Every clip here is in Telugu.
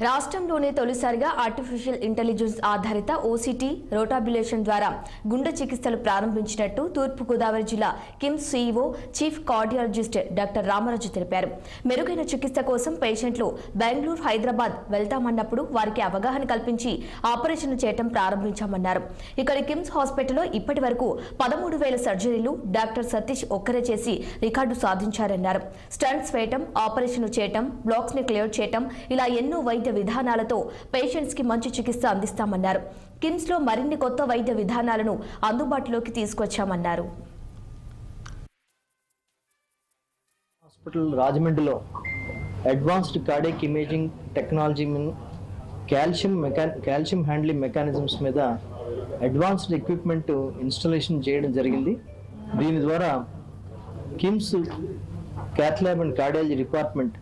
రాష్ట్రంలోనే తొలిసారిగా ఆర్టిఫిషియల్ ఇంటెలిజెన్స్ ఆధారిత ఓసీటీ రోటాబిలేషన్ ద్వారా గుండె చికిత్సలు ప్రారంభించినట్టు తూర్పుగోదావరి జిల్లా KIMS CEO chief cardiologist doctor Ramaraju తెలిపారు. మెరుగైన చికిత్స కోసం పేషెంట్లు బెంగళూరు, హైదరాబాద్ వెళ్తామన్నప్పుడు వారికి అవగాహన కల్పించి ఆపరేషన్ చేయడం ప్రారంభించామన్నారు. ఇక్కడ కిమ్స్ హాస్పిటల్లో ఇప్పటి వరకు 13,000 సర్జరీలు డాక్టర్ సతీష్ ఒక్కరే చేసి రికార్డు సాధించారన్నారు. స్టంట్స్ వేయటం, ఆపరేషన్ చేయటం, బ్లాక్స్ ని క్లియర్ చేయటం ఇలా ఎన్నో వైద్య విధానాలతో పేషెంట్స్ కి మంచి చికిత్స అందిస్తామన్నారు. కిమ్స్ లో మరిన్ని కొత్త వైద్య విధానాలను అందుబాటులోకి తీసుకొచ్చామన్నారు. హాస్పిటల్ రాజమండ్రిలో advanced cardiac imaging technology calcium handling mechanisms మీద అడ్వాన్స్డ్ ఎక్విప్మెంట్ ఇన్స్టాలేషన్ చేయడం జరిగింది. దీని ద్వారా KIMS cath lab and cardiology department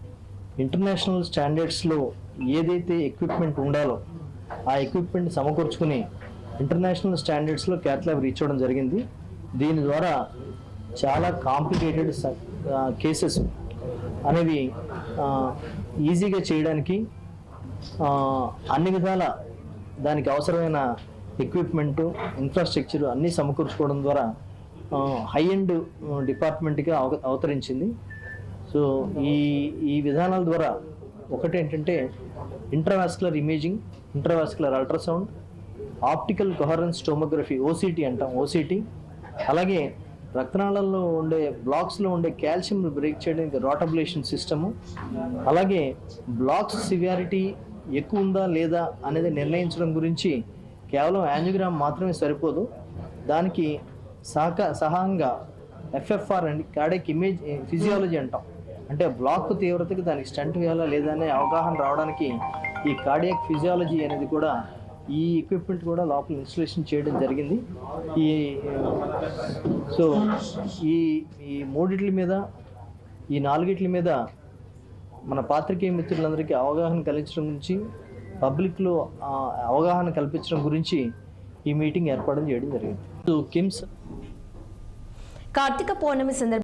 international స్టాండర్డ్స్లో ఏదైతే ఎక్విప్మెంట్ ఉండాలో ఆ ఎక్విప్మెంట్ సమకూర్చుకుని ఇంటర్నేషనల్ స్టాండర్డ్స్లో క్యాత్ ల్యాబ్ రీచ్ అవ్వడం జరిగింది. దీని ద్వారా చాలా కాంప్లికేటెడ్ కేసెస్ అనేవి ఈజీగా చేయడానికి అన్ని విధాల దానికి అవసరమైన ఎక్విప్మెంటు, ఇన్ఫ్రాస్ట్రక్చర్ అన్నీ సమకూర్చుకోవడం ద్వారా హై ఎండ్ డిపార్ట్మెంట్గా అవతరించింది. సో ఈ విధానాల ద్వారా ఒకటి ఏంటంటే intravascular imaging, intravascular ultrasound, optical coherence tomography OCT అంటాం, ఓసీటీ. అలాగే రక్తనాళాల్లో ఉండే బ్లాక్స్లో ఉండే కాల్షియం బ్రేక్ చేయడానికి రోటాబిలేషన్ సిస్టము. అలాగే బ్లాక్స్ సివియారిటీ ఎక్కువ ఉందా లేదా అనేది నిర్ణయించడం గురించి కేవలం యాంజియోగ్రామ్ మాత్రమే సరిపోదు, దానికి సహాయంగా ఎఫ్ఎఫ్ఆర్ అండి కార్డియాక్ ఇమేజ్ ఫిజియాలజీ అంటాం. అంటే బ్లాక్ తీవ్రతకి దానికి స్టంట్ వేయాలా లేదా అనే అవగాహన రావడానికి ఈ కార్డియాక్ ఫిజియాలజీ అనేది కూడా ఈ ఎక్విప్మెంట్ కూడా లోపల ఇన్స్టలేషన్ చేయడం జరిగింది. ఈ మూడిట్ల మీద, ఈ నాలుగిట్ల మీద మన పాత్రికేయ మిత్రులందరికీ అవగాహన కలిగించడం గురించి, పబ్లిక్లో అవగాహన కల్పించడం గురించి ఈ మీటింగ్ ఏర్పాటు చేయడం జరిగింది. కిమ్స్ కార్తీక పౌర్ణమి సందర్భంగా